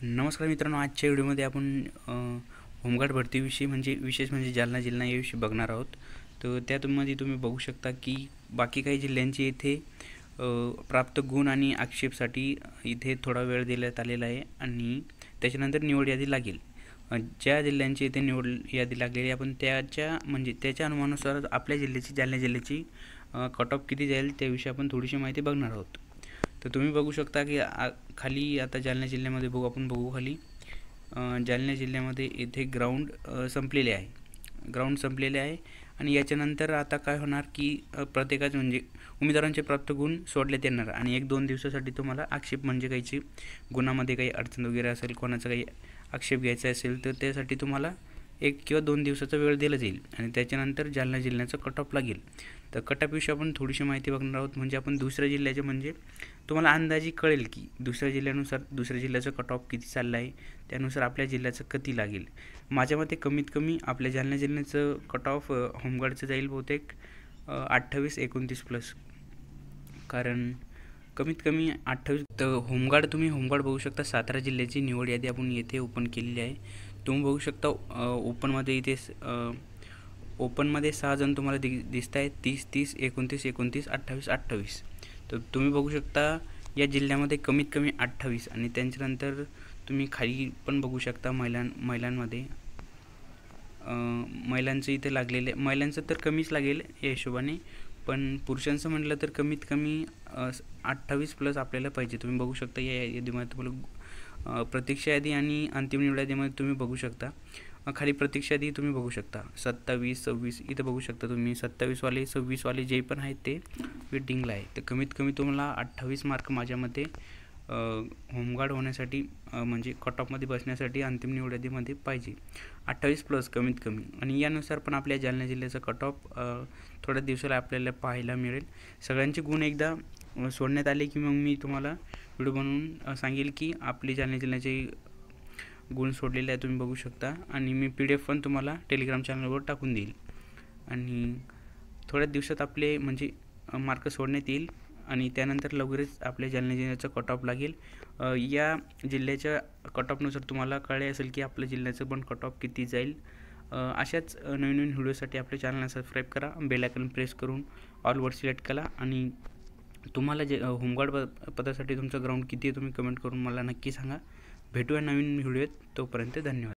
नमस्कार मित्रांनो, आजच्या व्हिडिओमध्ये आपण होमगार्ड भरतीविषयी विशेष म्हणजे जालना जिल्हा याविषयी बघणार आहोत। तर त्यामध्ये तुम्ही बघू शकता की बाकी काही जिल्ह्यांचे इथे प्राप्त गुण आणि आक्षेपसाठी इथे थोडा वेळ देण्यात आलेला आहे आणि त्याच्यानंतर निवड यादी लागेल। ज्या जिल्ह्यांची इथे निवड यादी लागलेली आपण त्याच्या अनुमानानुसार आपल्या जिल्ह्याची जालना जिल्ह्याची कट ऑफ किती जाईल त्याविषयी आपण थोडीशी माहिती बघणार आहोत। तर तुम्ही बघू शकता की खाली आता जालना जिल्ह्यामध्ये बघू खाली जालना जिल्ह्यामध्ये इथे ग्राउंड संपलेले आहे आणि याच्यानंतर आता काय होणार की प्रत्येकाचे म्हणजे उमेदवारांचे प्राप्त गुण सोडण्यात येणार आणि 1-2 दिवसासाठी तुम्हाला आक्षेप म्हणजे काहीची गुणामध्ये काही अडचण वगैरे असेल, कोणाचा काही आक्षेप घ्यायचा असेल तर त्यासाठी तुम्हाला 1 किंवा 2 दिवसाचा वेळ दिला जाईल आणि त्याच्यानंतर जालना जिल्ह्याचा कट ऑफ लागेल। तर कट ऑफविषयी आपण थोडीशी माहिती बघणार आहोत। म्हणजे आपण दुसऱ्या जिल्ह्याचे म्हणजे तुम्हाला अंदाजे कळेल की दुसऱ्या जिल्ह्यानुसार दुसऱ्या जिल्ह्याचा कट ऑफ किती चालला आहे, त्यानुसार आपल्या जिल्ह्याचं किती लागेल। माझ्या मते कमीत कमी आपल्या जालना जिल्ह्याचं कट ऑफ होमगार्डचं जाईल बहुतेक 28-29 प्लस, कारण कमीत कमी 28। तर तुम्ही होमगार्ड बघू शकता। सातारा जिल्ह्याची निवड यादी आपण येथे ओपन केलेली आहे। तुम्ही बघू शकता ओपनमध्ये इथे ओपनमध्ये 6 जण तुम्हाला दिसत आहेत, 30, 29, 28। तर तुम्ही बघू शकता या जिल्ह्यामध्ये कमीत कमी 28 आणि त्याच्यानंतर तुम्ही खाली पण बघू शकता महिलांमध्ये महिलांचं इथे लागलेले, महिलांचं तर कमीच लागेल या हिशोबाने, पण पुरुषांचं म्हटलं तर कमीत कमी 28 प्लस आपल्याला पाहिजे। तुम्ही बघू शकता या यादीमध्ये तुम्हाला प्रतीक्षा यादी आणि अंतिम निवड यादीमध्ये तुम्ही बघू शकता खाली प्रतीक्षा यादी तुम्ही बघू शकता 27, 26 इथं बघू शकता तुम्ही 27 वाले 26 वाले जे पण आहेत ते वेटिंगला आहे। तर कमीत कमी तुम्हाला 28 मार्क माझ्या मते होमगार्ड होण्यासाठी म्हणजे कट ऑफमध्ये बसण्यासाठी अंतिम निवड यादीमध्ये पाहिजे 28 प्लस कमीत कमी। आणि यानुसार पण आपल्या जालना जिल्ह्याचा कट ऑफ थोड्या दिवसाला आपल्याला पाहायला मिळेल। सगळ्यांचे गुण एकदा सोडण्यात आले की मग मी तुम्हाला व्हिडिओ बनवून सांगेल की आपली जालना जिल्ह्याचे गुण सोडलेले आहे, तुम्ही बघू शकता आणि मी PDF पण तुम्हाला टेलिग्राम चॅनलवर टाकून देईल आणि थोड्या दिवसात आपले म्हणजे मार्क सोडण्यात येईल आणि त्यानंतर लवकरच आपल्या जालना जिल्ह्याचा कट ऑफ लागेल। या जिल्ह्याच्या कट ऑफनुसार तुम्हाला कळले असेल की आपल्या जिल्ह्याचं पण कट ऑफ किती जाईल। अशाच नवीन व्हिडिओसाठी आपल्या चॅनलला सबस्क्राईब करा, बेल आयकॉन प्रेस करून ऑलवर सिलेक्ट करा आणि तुम्हाला जे होमगार्ड पदासाठी तुमचं ग्राउंड किती आहे तुम्ही कमेंट करून मला नक्की सांगा। भेटूया नवीन व्हिडिओत, तोपर्यंत धन्यवाद।